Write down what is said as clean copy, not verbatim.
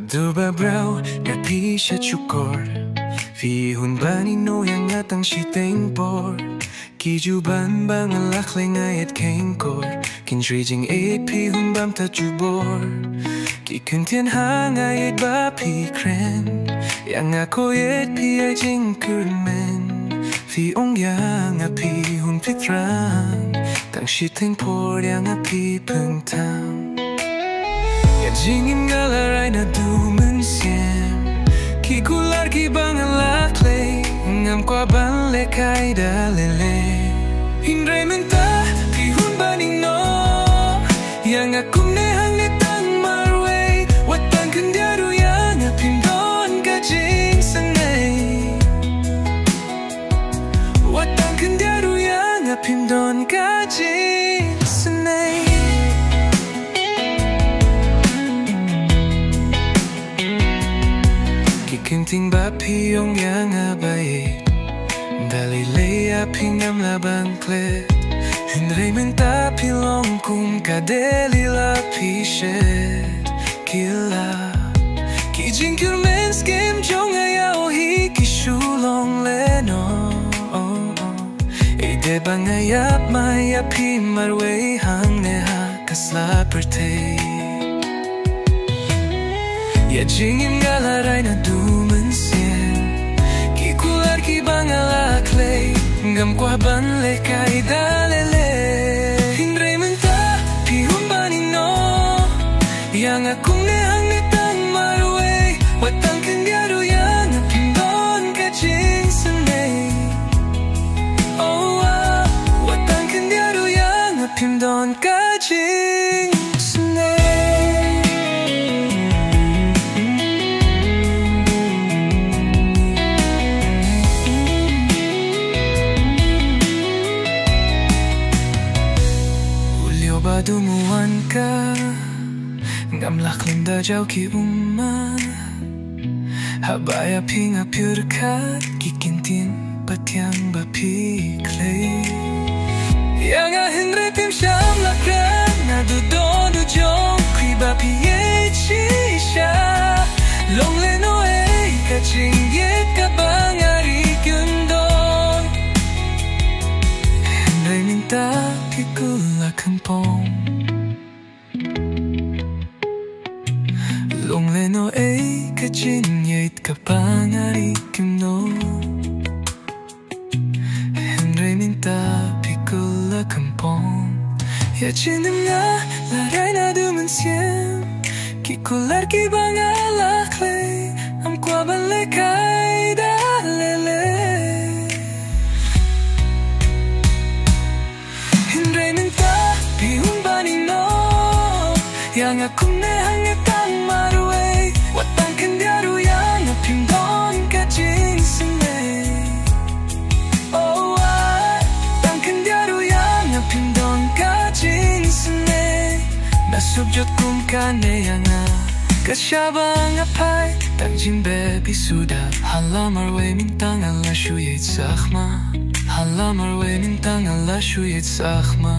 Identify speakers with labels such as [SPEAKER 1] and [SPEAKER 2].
[SPEAKER 1] Du ba brau nga pi siya chukor Fi hun ba ni no yang ngatang si ting por Ki ju ban bang alak lay ngayat keng kor Kin shui jing eight pi hun bam ta ju bor Ki kun tien ha ngayat ba pi kren Yang ako yet pi ay jing kun men Fi ong yang a pi hun pi trang Tang si ting por yang a pi peng tang Yan jing im ngalaray na du men siem Ki kular ki bang alak lay Ngam kwa ban le kai da le le Hindray menta pi hun ba ning no Yang akum ne hang ne tang marway Watang kendiaru yang apim don ka jing sanay Watang kendiaru yang apim don ka jing sanay Kikinting ba piyong yang abay Dali leya pingam labang klet Hindray menta pilong kum kadeli la pishet Kila Kijing kurmen skem jong ayaw hi kishulong leno Ide bang ayap mayap hi marway hang neha kasla pertay Ya jingim galaray na duman sien Ki kular ki bang alak lay Ngam kwa ban le kai dalele Hindray menta pi hun ba ni no Yang akong ne hang ne tang marway Watang kendiaru yang apim don ka jing sanay Oh watang kendiaru yang apim don ka jing sanay Dumuan ka Ngamlak linda jaw ki Habaya pinga purkat Kikintin patyang bapi clay Yang ahinre pim siyam lakran Nadudon du jong Kui bapi ye chisha Long leno ay kaching yet kabang ari gyundon Hinre minta pikula kampong Long leno ay kachin yait kapang ari kimno Henry minta pikula kampong Ya chinim nga laray na duman siem Kikular ki bang alak lay Am kwa ban le kai da lele Henry minta pi hun ba ni no Yang akum ne hang ne tang marway Watang kendiaru yang apim don ka jing sanay Oh watang kendiaru yang apim don ka jing sanay Nasubjot kum ka ne yang kasyabang apay Tang jing baby suda Hala marway mintang ala shuyet sakhma Hala marway mintang ala shuyet sakhma